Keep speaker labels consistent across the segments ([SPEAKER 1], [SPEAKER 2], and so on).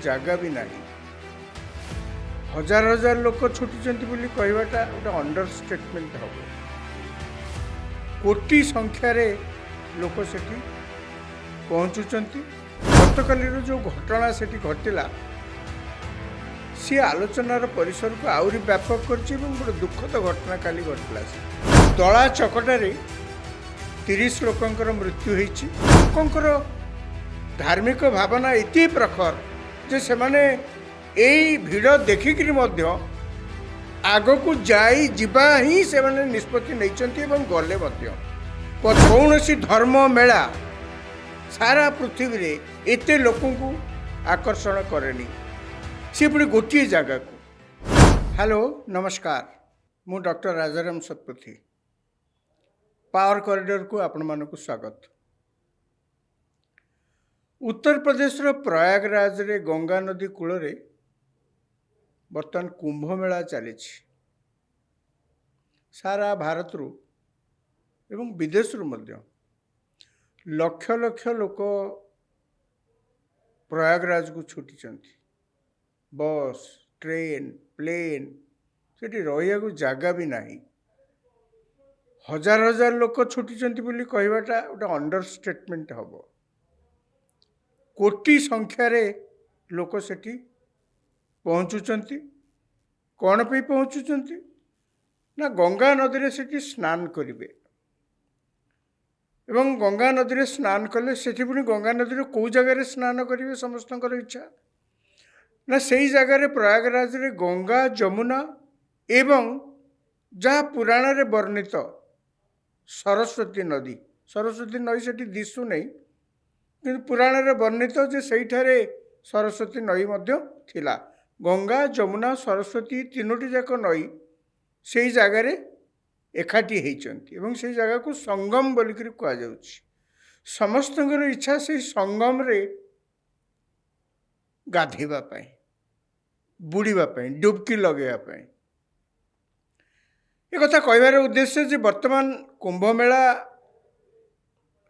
[SPEAKER 1] जगह भी नहीं। हजार हजार लोक छुट्टी कहवाटा गोटे अंडर स्टेटमेंट हम। कोटी संख्यार लोक से पहुँचुंट। गतकाली जो घटना से घटला सी आलोचनार परिसर को आहरी व्यापक कर गोटे दुखद घटना काली घटला। दला चकटारे 30 लोकंकर मृत्यु होती। लोकंकर धार्मिक भावना एति प्रखर जे से माने एई भिड़ देखिक आग को जाई जिबा ही से माने निष्पत्ति नहीं गले कौन सी धर्म मेला सारा पृथ्वी रे एते लोकों को आकर्षण करेनी सी पुणी गोटे जगह को। हेलो नमस्कार, मु doctor Rajaram Satpathy. Power corridor को आपण मानक स्वागत। उत्तर प्रदेश प्रयागराज रे गंगा नदी कूल रे बर्तमान कुंभ मेला चली। सारा भारत रु एवं विदेश रु मध्य लक्ष लक्ष लोक प्रयागराज को छुटी। बस ट्रेन प्लेन सेठी रहिया को जगह भी नहीं। हजार हजार लोक छुटी कहवाटा गोटे अंडर स्टेटमेंट हम। कोटी संख्यार लोक से पहुँचुंट। कौन पे पहुँचुंट ना गंगा नदी में से स्नान करेंगे। एवं गंगा नदी में स्नान कले से गंगा नदी कौ जगार स्नान करेंगे समस्त इच्छा ना से जगार प्रयागराज रे गंगा जमुना एवं जहाँ पुराण रे वर्णित सरस्वती नदी से दिशु नहीं कि पुराण रे वर्णित जे सेठारे सरस्वती नई मध्य थिला। गंगा जमुना सरस्वती तीनोटी जाक नई से जगार एकाठी होती से जगह को संगम बोलिक कह। समस्त इच्छा से संगम रे गाधेवाई बुड़ापी डुबकी लगेवाई। एक कथा कहबार उद्देश्य जे वर्तमान कुंभ मेला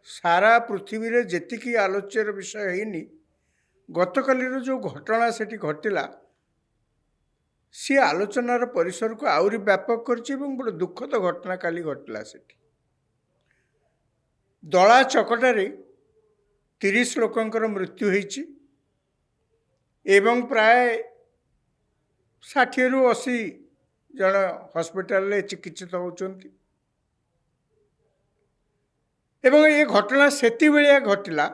[SPEAKER 1] सारा पृथ्वी रे जेतिकी आलोच्यर विषय हैनी गतकाली जो घटना से घटला सी आलोचनार परिसर को आहरी व्यापक कर गोटे दुखद घटना काली घटला। दला चकटारे 30 लोकंकर मृत्यु होती एवं प्राय 60 रु 80 जन हॉस्पिटल चिकित्सित होती। एवं ये घटना सेति बेलिया घटला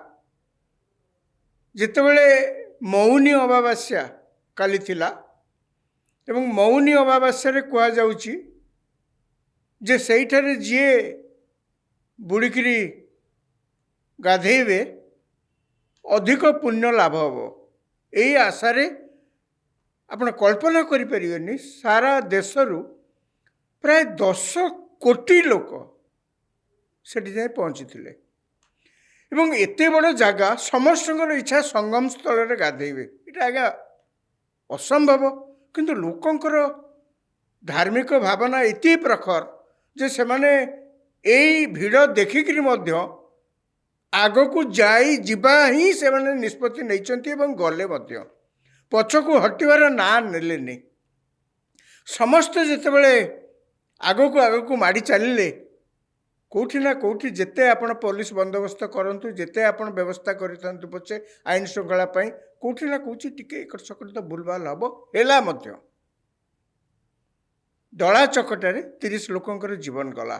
[SPEAKER 1] जितेबले मौनी अमावास्या काली थिला एवं मौनी अमावास्या कह जाउची जे सेठारे जी बुड़िकी गाधेबे अधिक पुण्य लाभ हम। यही आशारे आपण कल्पना करें सारा देशरू प्राय 10 कोटी लोक सेठी जाए पहुँची थे। एवं एते बड़ जगह समस्त इच्छा संगम स्थल रे गाधेबे ये आज्ञा असंभव किंतु लोकंकर धार्मिक भावना एति प्रखर जे से माने एई भिड़ देखिक आग को जाई जिबा ही से माने निष्पत्ति नहीं गले पछ को हटिवार ना नेलेनी। समस्त जितेबले आग को माड़ी चलिले कौटी ना कौटी जिते आपण पुलिस बंदोबस्त करंतु जिते आपण व्यवस्था करिथांतु पछे आईन श्रृंखला पई कौटी ना कौटी टिके एकट सकट तो भूलभाल हम हेला मध्य दला चकटारे 30 लोकंकर जीवन गला।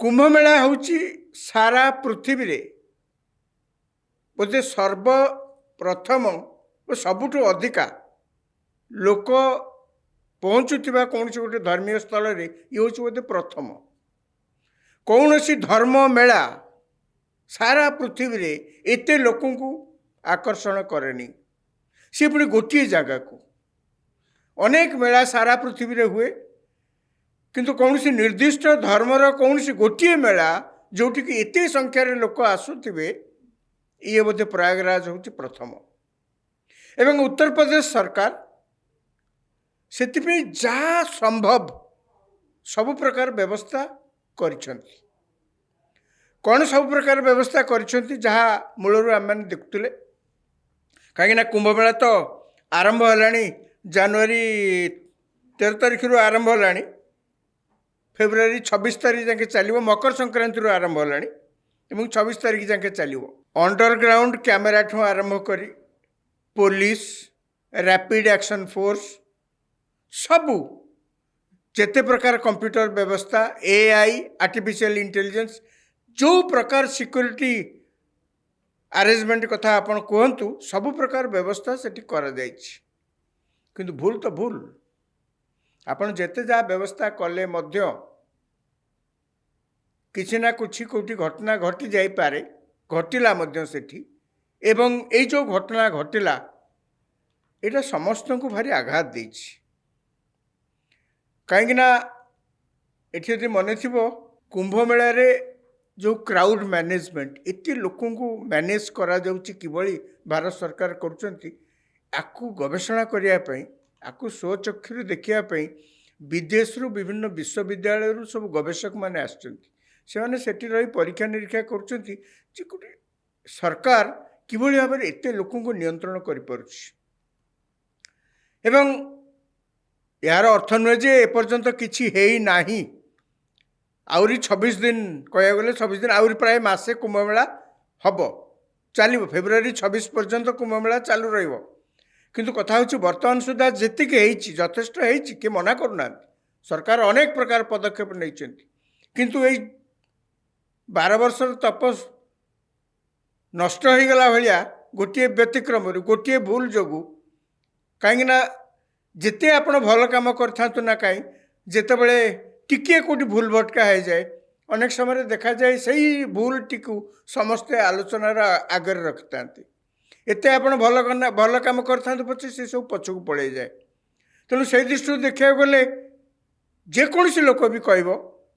[SPEAKER 1] कुंभ मेला होची सारा पृथ्वी रे बोधे सर्वप्रथम और सबुठु अधिका लोक पहुँचुवा कौन गोटे धर्मीय स्थल रे ये हूँ बोधे प्रथम। कौन सी धर्म मेला सारा पृथ्वी रे एते लोकों को आकर्षण करेनी सी पुणी गोटे जगह को। अनेक मेला सारा पृथ्वी रे हुए किंतु कौन सी निर्दिष्ट धर्मर कौन सी गोटे मेला जोटि कि एते संख्यार लोक आसुथिबे ये बोधे प्रयागराज हूँ प्रथम। एवं उत्तर प्रदेश सरकार से जहाँ संभव सबु प्रकार व्यवस्था करिसेंती। କ'ଣ ସବୁ ପ୍ରକାର ବ୍ୟବସ୍ଥା କରିଛନ୍ତି ଯାହା ମୂଳରୁ ଆମେମାନେ ଦେଖୁଥିଲେ। କାହିଁକିନା କୁମ୍ଭମେଳା ତ ଆରମ୍ଭ ହେଲାଣି ଜାନୁଆରୀ 13 ତାରିଖରୁ ଆରମ୍ଭ ହେଲାଣି, ଫେବୃଆରୀ 26 ତାରିଖ ଯାକେ ଚାଲିବ। ମକର ସଂକ୍ରାନ୍ତିରୁ ଆରମ୍ଭ ହେଲାଣି ଏବଂ 26 ତାରିଖ ଯାକେ ଚାଲିବ। ଅଣ୍ଡରଗ୍ରାଉଣ୍ଡ କ୍ୟାମେରାଠୁ ଆରମ୍ଭ କରି ପୋଲିସ, ରାପିଡ୍ ଆକ୍ସନ୍ ଫୋର୍ସ, ସବୁ ଯେତେ ପ୍ରକାର କମ୍ପ୍ୟୁଟର ବ୍ୟବସ୍ଥା, AI, ଆର୍ଟିଫିସିଆଲ ଇଣ୍ଟେଲିଜେନ୍ସ, ଯେଉଁ ପ୍ରକାର ସିକ୍ୟୁରିଟି ଆରେଞ୍ଜମେଣ୍ଟ କଥା ଆପଣ କୁହନ୍ତୁ, ସବୁ ପ୍ରକାର ବ୍ୟବସ୍ଥା ସେଠି କରାଯାଇଛି। କିନ୍ତୁ ଭୁଲ ତ ଭୁଲ। ଆପଣ ଯେତେ ଯାହା ବ୍ୟବସ୍ଥା କଲେ ମଧ୍ୟ କିଛି ନା କିଛି କେଉଁଠି ଘଟଣା ଘଟି ଯାଇପାରେ, ଘଟିଲା ମଧ୍ୟ ସେଠି। ଏବଂ ଏଇ ଯେଉଁ ଘଟଣା ଘଟିଲା ଏଇଟା ସମସ୍ତଙ୍କୁ ଭାରି ଆଘାତ ଦେଇଛି। କାହିଁକିନା ଏଠି ଯଦି ମନେଥିବ, କୁମ୍ଭମେଳାରେ ଯେଉଁ କ୍ରାଉଡ଼ ମ୍ୟାନେଜମେଣ୍ଟ, ଏତେ ଲୋକଙ୍କୁ ମ୍ୟାନେଜ କରାଯାଉଛି କିଭଳି ଭାରତ ସରକାର କରୁଛନ୍ତି, ଆକୁ ଗବେଷଣା କରିବା ପାଇଁ, ଆକୁ ସ୍ୱଚକ୍ଷୁରେ ଦେଖିବା ପାଇଁ ବିଦେଶରୁ ବିଭିନ୍ନ ବିଶ୍ୱବିଦ୍ୟାଳୟରୁ ସବୁ ଗବେଷକମାନେ ଆସିଛନ୍ତି। ସେମାନେ ସେଠି ରହି ପରୀକ୍ଷା ନିରୀକ୍ଷା କରୁଛନ୍ତି ଯେ ଗୋଟେ ସରକାର କିଭଳି ଭାବରେ ଏତେ ଲୋକଙ୍କୁ ନିୟନ୍ତ୍ରଣ କରିପାରୁଛି। ଏବଂ ଏହାର ଅର୍ଥ ନୁହେଁ ଯେ ଏପର୍ଯ୍ୟନ୍ତ କିଛି ହେଇନାହିଁ। ଆହୁରି 26 ଦିନ, କହିବାକୁ ଗଲେ 26 ଦିନ, ଆହୁରି ପ୍ରାୟ ମାସେ କୁମ୍ଭମେଳା ହେବ, ଚାଲିବ। ଫେବୃଆରୀ 26 ପର୍ଯ୍ୟନ୍ତ କୁମ୍ଭମେଳା ଚାଲୁ ରହିବ। କିନ୍ତୁ କଥା ହେଉଛି ବର୍ତ୍ତମାନ ସୁଦ୍ଧା ଯେତିକି ହେଇଛି ଯଥେଷ୍ଟ ହେଇଛି, କିଏ ମନା କରୁନାହାନ୍ତି। ସରକାର ଅନେକ ପ୍ରକାର ପଦକ୍ଷେପ ନେଇଛନ୍ତି। କିନ୍ତୁ ଏଇ 12 ବର୍ଷର ତପସ୍ ନଷ୍ଟ ହୋଇଗଲା ଭଳିଆ ଗୋଟିଏ ବ୍ୟତିକ୍ରମରୁ, ଗୋଟିଏ ଭୁଲ ଯୋଗୁଁ। କାହିଁକିନା ଯେତେ ଆପଣ ଭଲ କାମ କରିଥାନ୍ତୁ ନା କାହିଁ, ଯେତେବେଳେ ଟିକିଏ କେଉଁଠି ଭୁଲ ଭଟକା ହେଇଯାଏ, ଅନେକ ସମୟରେ ଦେଖାଯାଏ ସେଇ ଭୁଲଟିକୁ ସମସ୍ତେ ଆଲୋଚନାର ଆଗରେ ରଖିଥାନ୍ତି। ଏତେ ଆପଣ ଭଲ କାମ କରିଥାନ୍ତୁ ପଛେ ସେସବୁ ପଛକୁ ପଳେଇଯାଏ। ତେଣୁ ସେଇ ଦୃଷ୍ଟିରୁ ଦେଖିବାକୁ ଗଲେ ଯେକୌଣସି ଲୋକ ବି କହିବ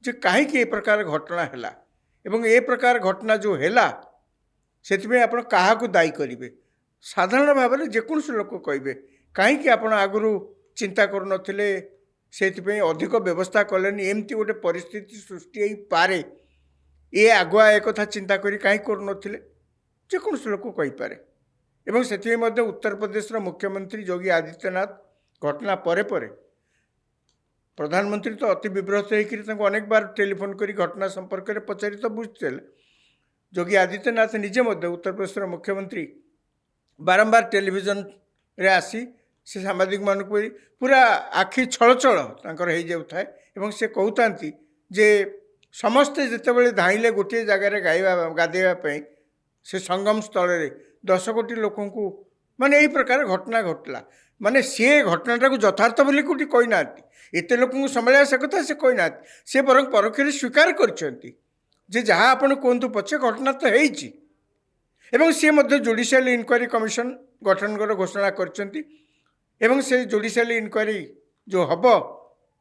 [SPEAKER 1] ଯେ କାହିଁକି ଏ ପ୍ରକାର ଘଟଣା ହେଲା, ଏବଂ ଏ ପ୍ରକାର ଘଟଣା ଯେଉଁ ହେଲା ସେଥିପାଇଁ ଆପଣ କାହାକୁ ଦାୟୀ କରିବେ। ସାଧାରଣ ଭାବରେ ଯେକୌଣସି ଲୋକ କହିବେ କାହିଁକି ଆପଣ ଆଗରୁ ଚିନ୍ତା କରୁନଥିଲେ, ସେଥିପାଇଁ ଅଧିକ ବ୍ୟବସ୍ଥା କଲେନି, ଏମିତି ଗୋଟେ ପରିସ୍ଥିତି ସୃଷ୍ଟି ହେଇପାରେ, ଏ ଆଗୁଆ ଏକଥା ଚିନ୍ତା କରି କାହିଁକି କରୁନଥିଲେ, ଯେକୌଣସି ଲୋକ କହିପାରେ। ଏବଂ ସେଥିପାଇଁ ମଧ୍ୟ ଉତ୍ତରପ୍ରଦେଶର ମୁଖ୍ୟମନ୍ତ୍ରୀ ଯୋଗୀ ଆଦିତ୍ୟନାଥ ଘଟଣା ପରେ ପରେ ପ୍ରଧାନମନ୍ତ୍ରୀ ତ ଅତି ବିବ୍ରତ ହେଇକରି ତାଙ୍କୁ ଅନେକ ବାର ଟେଲିଫୋନ କରି ଘଟଣା ସମ୍ପର୍କରେ ପଚାରି ତ ବୁଝିଥିଲେ। ଯୋଗୀ ଆଦିତ୍ୟନାଥ ନିଜେ ମଧ୍ୟ ଉତ୍ତରପ୍ରଦେଶର ମୁଖ୍ୟମନ୍ତ୍ରୀ ବାରମ୍ବାର ଟେଲିଭିଜନରେ ଆସି ସେ ସାମ୍ବାଦିକମାନଙ୍କୁ ପୁରା ଆଖି ଛଳଛଳ ତାଙ୍କର ହେଇଯାଉଥାଏ ଏବଂ ସେ କହୁଥାନ୍ତି ଯେ ସମସ୍ତେ ଯେତେବେଳେ ଧାଇଁଲେ ଗୋଟିଏ ଜାଗାରେ ଗାଧୋଇବା ପାଇଁ ସେ ସଙ୍ଗମ ସ୍ଥଳରେ 10 କୋଟି ଲୋକଙ୍କୁ, ମାନେ ଏଇ ପ୍ରକାର ଘଟଣା ଘଟିଲା। ମାନେ ସିଏ ଘଟଣାଟାକୁ ଯଥାର୍ଥ ବୋଲି କେଉଁଠି କହିନାହାନ୍ତି, ଏତେ ଲୋକଙ୍କୁ ସମ୍ଭାଳିବା ସେ କଥା ସେ କହିନାହାନ୍ତି। ସେ ବରଂ ପରୋକ୍ଷରେ ସ୍ୱୀକାର କରିଛନ୍ତି ଯେ ଯାହା ଆପଣ କୁହନ୍ତୁ ପଛେ ଘଟଣା ତ ହେଇଛି। ଏବଂ ସିଏ ମଧ୍ୟ ଜୁଡ଼ିସିଆଲ ଇନକ୍ୱାରି କମିଶନ ଗଠନର ଘୋଷଣା କରିଛନ୍ତି। ଏବଂ ସେ ଜୁଡ଼ିସିଆଲ ଇନକ୍ୱାରି ଯେଉଁ ହେବ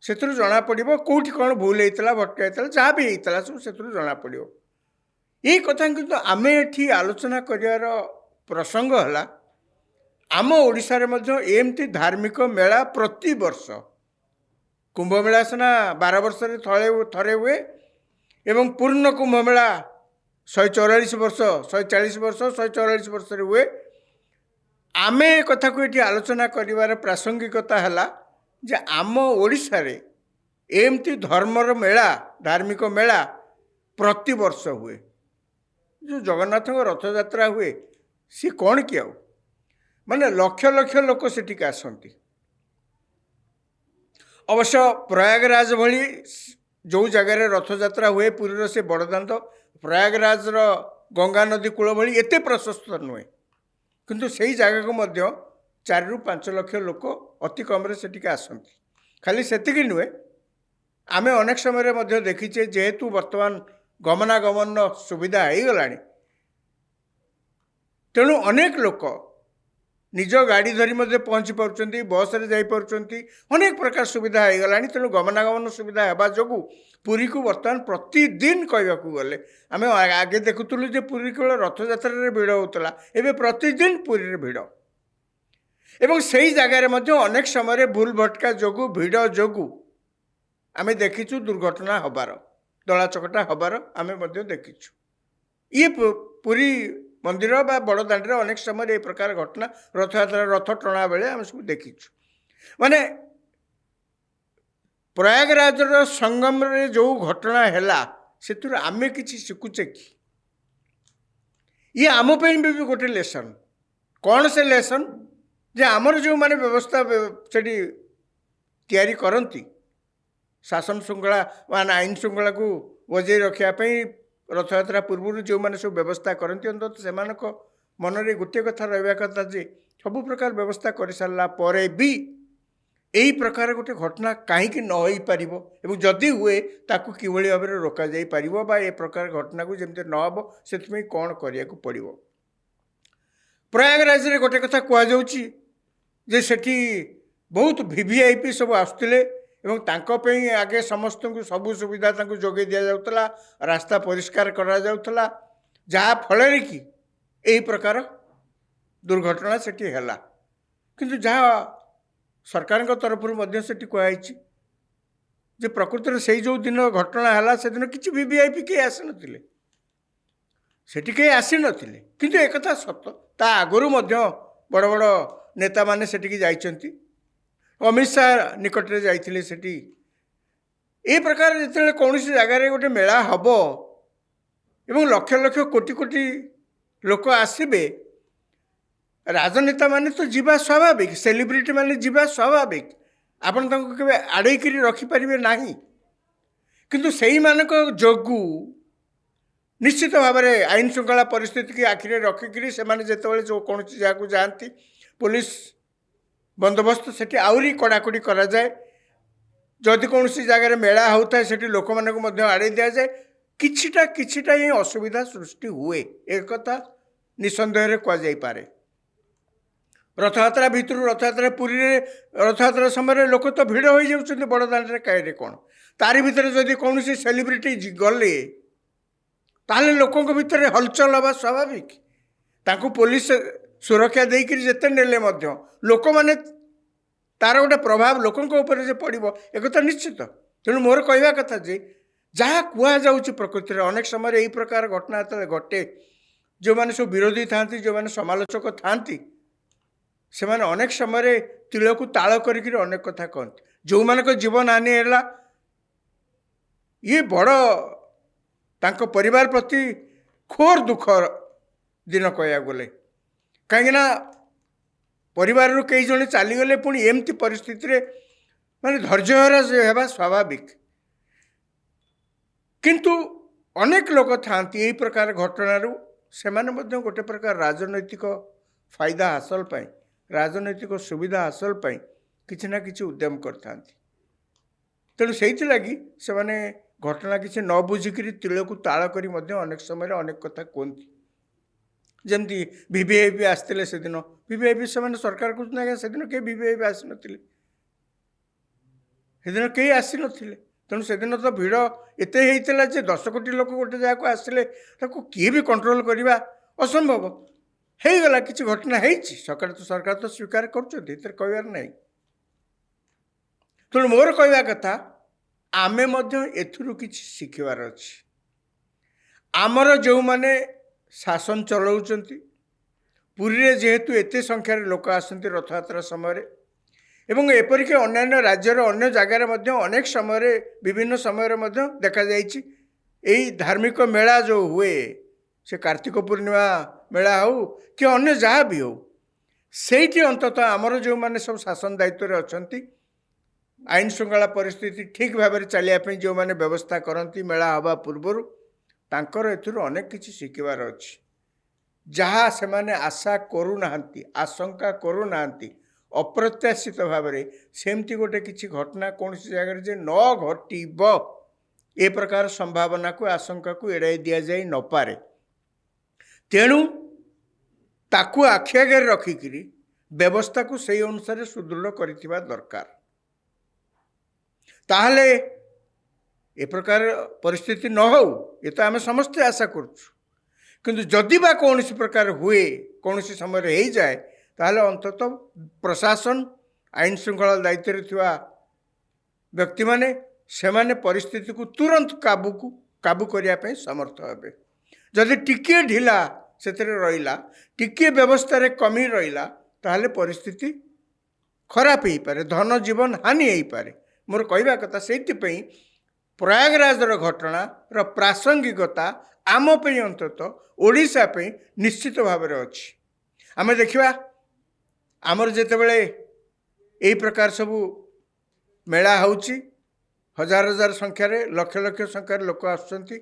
[SPEAKER 1] ସେଥିରୁ ଜଣାପଡ଼ିବ କେଉଁଠି କ'ଣ ଭୁଲ ହେଇଥିଲା, ଭଟକା ହେଇଥିଲା, ଯାହା ବି ହେଇଥିଲା ସବୁ ସେଥିରୁ ଜଣାପଡ଼ିବ। ଏଇ କଥା କିନ୍ତୁ ଆମେ ଏଠି ଆଲୋଚନା କରିବାର ପ୍ରସଙ୍ଗ ହେଲା, ଆମ ଓଡ଼ିଶାରେ ମଧ୍ୟ ଏମିତି ଧାର୍ମିକ ମେଳା ପ୍ରତିବର୍ଷ, କୁମ୍ଭମେଳା ସିନା 12 ବର୍ଷରେ ଥରେ ହୁଏ ଏବଂ ପୂର୍ଣ୍ଣ କୁମ୍ଭମେଳା 144 ବର୍ଷ, 140 ବର୍ଷ, 144 ବର୍ଷରେ ହୁଏ। ଆମେ ଏ କଥାକୁ ଏଠି ଆଲୋଚନା କରିବାର ପ୍ରାସଙ୍ଗିକତା ହେଲା ଯେ ଆମ ଓଡ଼ିଶାରେ ଏମିତି ଧର୍ମର ମେଳା, ଧାର୍ମିକ ମେଳା ପ୍ରତିବର୍ଷ ହୁଏ। ଯେଉଁ ଜଗନ୍ନାଥଙ୍କ ରଥଯାତ୍ରା ହୁଏ ସିଏ କ'ଣ କି ଆଉ, ମାନେ ଲକ୍ଷ ଲକ୍ଷ ଲୋକ ସେଠିକି ଆସନ୍ତି। ଅବଶ୍ୟ ପ୍ରୟାଗରାଜ ଭଳି ଯେଉଁ ଜାଗାରେ ରଥଯାତ୍ରା ହୁଏ, ପୁରୀର ସେ ବଡ଼ଦାଣ୍ଡ, ପ୍ରୟାଗରାଜର ଗଙ୍ଗା ନଦୀ କୂଳ ଭଳି ଏତେ ପ୍ରଶସ୍ତ ନୁହେଁ, କିନ୍ତୁ ସେଇ ଜାଗାକୁ ମଧ୍ୟ 4 ରୁ 5 ଲକ୍ଷ ଲୋକ ଅତି କମରେ ସେଠିକି ଆସନ୍ତି। ଖାଲି ସେତିକି ନୁହେଁ, ଆମେ ଅନେକ ସମୟରେ ମଧ୍ୟ ଦେଖିଛେ ଯେହେତୁ ବର୍ତ୍ତମାନ ଗମନାଗମନର ସୁବିଧା ହେଇଗଲାଣି, ତେଣୁ ଅନେକ ଲୋକ ନିଜ ଗାଡ଼ି ଧରି ମଧ୍ୟ ପହଞ୍ଚି ପାରୁଛନ୍ତି, ବସ୍ରେ ଯାଇପାରୁଛନ୍ତି, ଅନେକ ପ୍ରକାର ସୁବିଧା ହେଇଗଲାଣି। ତେଣୁ ଗମନାଗମନ ସୁବିଧା ହେବା ଯୋଗୁଁ ପୁରୀକୁ ବର୍ତ୍ତମାନ ପ୍ରତିଦିନ କହିବାକୁ ଗଲେ, ଆମେ ଆଗେ ଦେଖୁଥିଲୁ ଯେ ପୁରୀ କେବଳ ରଥଯାତ୍ରାରେ ଭିଡ଼ ହେଉଥିଲା, ଏବେ ପ୍ରତିଦିନ ପୁରୀରେ ଭିଡ଼। ଏବଂ ସେଇ ଜାଗାରେ ମଧ୍ୟ ଅନେକ ସମୟରେ ଭୁଲ ଭଟକା ଯୋଗୁଁ, ଭିଡ଼ ଯୋଗୁଁ ଆମେ ଦେଖିଛୁ ଦୁର୍ଘଟଣା ହେବାର, ଦଳାଚକଟା ହେବାର ଆମେ ମଧ୍ୟ ଦେଖିଛୁ। ये पुरी मंदिर बा बड़दाण्डे अनेक समय ए प्रकार घटना रथयात्रा रथ टणा बेले आम सब देखीचु माने प्रयागराजर संगम रे जो घटना है से आमे किसी शिखुचे कि ये आम भी गोटे लेसन कौन से लेसन जे आमर जो माने व्यवस्था सेठी तैयारी करती शासन श्रृंखला मान आईन श्रृंखला को बजाय रखापी रथयात्रा पूर्व जो मैंने सब व्यवस्था करती अंत से मन में गोटे कथा रहा कथा जे सब प्रकार व्यवस्था कर सारा पर भी यही प्रकार गोटे घटना कहीं न हो पार और जदि हुए ताकू कि भाव में रोक जा पार ए प्रकार घटना को जमी न हम से कौन करने को पड़ो। प्रयागराज गोटे कथा कहुच्छी जे सेठी बहुत वीवीआईपी सब आसुले आगे समस्त को सबू सुविधा जोगे दि जाऊला रास्ता परिष्कार करा जाऊला जहाँ फल कि यही प्रकार दुर्घटना सेठी है किंतु जहाँ सरकार तरफ कहुई जे प्रकृति से जो दिन घटना है से दिन किसी वीवीआईपी कहीं आसी नथिले सेठी कहीं आसी नथिले किंतु एक कथा सत ता आगुरु बड़ बड़ नेता माने सेठी जाइछंती अमित शाह निकट में जाइए सेठी ए प्रकार जिते कौन जगार गोटे मेला हम एवं लक्ष लक्ष कोटी कोटी लोक आसबे राजनेता माने तो जीवा स्वाभाविक सेलिब्रिटी माने जीवा स्वाभाविक आपन तंको केबे आड़े करी रखी परिबे नाही किंतु सेही मानक जोगु निश्चित भाव में आईन श्रृंखला परिस्थिति की आखिरे रखिकी से जिते जो कौन जगह जाती पुलिस बंदोबस्त सेठी आउरी कड़ाकड़ी करा जाए जदि कौन जगह मेला होता है सेठी लोक मानक आड़े दि जाए किछिटा ही असुविधा सृष्टि हुए एक कथा निसंदेह कहुपर रथयात्रा भितर रथयात्रा पुरी रथयात्रा समय लोक तो भिड़ हो जाऊँ बड़दाण्डे कहीं कौन तारी भितर जदि कौन सेलिब्रिटी गले ताले लोकों भितर हलचल हवा स्वाभाविक तांको पुलिस सुरक्षा देकर जिते नेले लोक मैंने तार गोटे प्रभाव लोकों ऊपर जे पड़ो एक निश्चित तेणु मोर कहवा कथा जे जहाँ कहुच्छी प्रकृति में अनेक समय यही प्रकार घटना घटे जो मैंने सब विरोधी था जो मैंने समालोचक था से मैंने अनेक समय तिल को ताल कर अनेक कथा कहते जो मान जीवन हानि है ये बड़ तांको परिवार प्रति घोर दुख दिन कह गले कहीं परिवार कई जन चलीगले पुणी एमती परिस्थिति रे माने धैर्यहरा होगा स्वाभाविक किंतु अनेक लोग था यही प्रकार घटना से गोटे प्रकार राजनैतिक फायदा हासिल पाई राजनैतिक सुविधा हासिल पाई किसी ना किसी उद्यम करता तेणु से लगी से माने घटना किसी न बुझिक तिल को ताल कर अनेक समय अनेक कथा कहती जमती वीवीआईपी आसते से दिन वीवीआईपी से सरकार कहते से दिन कहीं वीवीआईपी आसी नथिले से दिन कहीं आसी नथिले तेणु से दिन तो भिड़ एत होता जे 10 कोटी लोक गोटे जगह आसिले किए भी कंट्रोल करवा असंभव हो गला किसी घटना सरकार तो स्वीकार कर कहबार नहीं तेणु मोर कहवा कथा आमे एथुरु किछि शिखिबार अछि आमर जो माने शासन चलाउछंती पुरी रे जेहेतु एते संख्यार लोक आसंती रथयात्रा समय एवं एपरिक अन्य राज्यर अन्य जगार अनेक समय विभिन्न समय देखा जाइछि एही धार्मिक मेला जो हुए से कार्तिक पूर्णिमा मेला हो कि अन्य जहाँ भी हो सेठी अंततः आमर जो माने सब शासन दायित्व रे अछंती आईन श्रृंखला परिस्थिति ठीक भाव में चलियापी जो मैंने व्यवस्था करती मेला हवा पूर्वर तांकर एथुरु अनेक किछि शिखिबार अछि जहाँ से माने आशा करूना आशंका करूना अप्रत्याशित भाव में सेमती गोटे किछि घटना कौन जगह जे न घटब ए प्रकार संभावना को आशंका को एड़ाई दि जाई न पारे तेणु ताकू आखि आगे रखिकी व्यवस्था को सही अनुसार सुदृढ़ करिथिबा दरकार ताहले ए प्रकार परिस्थिति न हो ये तो आम समस्ते आशा करुँ किंतु जदि बा कौन प्रकार हुए कौन समय हो जाए ताहले अंततः प्रशासन आईन श्रृंखला दायित्व थिबा व्यक्ति माने से माने परिस्थिति को तुरंत काबू करने समर्थ हे जदि टिकिए ढिला ସେଥିରେ ରହିଲା, ଟିକିଏ ବ୍ୟବସ୍ଥାରେ କମି ରହିଲା, ତାହେଲେ ପରିସ୍ଥିତି ଖରାପ ହେଇପାରେ, ଧନ ଜୀବନ ହାନି ହେଇପାରେ। ମୋର କହିବା କଥା ସେଇଥିପାଇଁ ପ୍ରୟାଗରାଜର ଘଟଣାର ପ୍ରାସଙ୍ଗିକତା ଆମ ପାଇଁ ଅନ୍ତତଃ ଓଡ଼ିଶା ପାଇଁ ନିଶ୍ଚିତ ଭାବରେ ଅଛି। ଆମେ ଦେଖିବା ଆମର ଯେତେବେଳେ ଏହି ପ୍ରକାର ସବୁ ମେଳା ହେଉଛି, ହଜାର ହଜାର ସଂଖ୍ୟାରେ ଲକ୍ଷ ଲକ୍ଷ ସଂଖ୍ୟାରେ ଲୋକ ଆସୁଛନ୍ତି,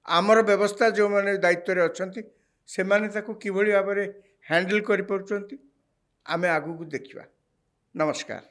[SPEAKER 1] ଆମର ବ୍ୟବସ୍ଥା ଯେଉଁମାନେ ଦାୟିତ୍ୱରେ ଅଛନ୍ତି ସେମାନେ ତାକୁ କିଭଳି ଭାବରେ ହ୍ୟାଣ୍ଡେଲ୍ କରିପାରୁଛନ୍ତି ଆମେ ଆଗକୁ ଦେଖିବା। ନମସ୍କାର।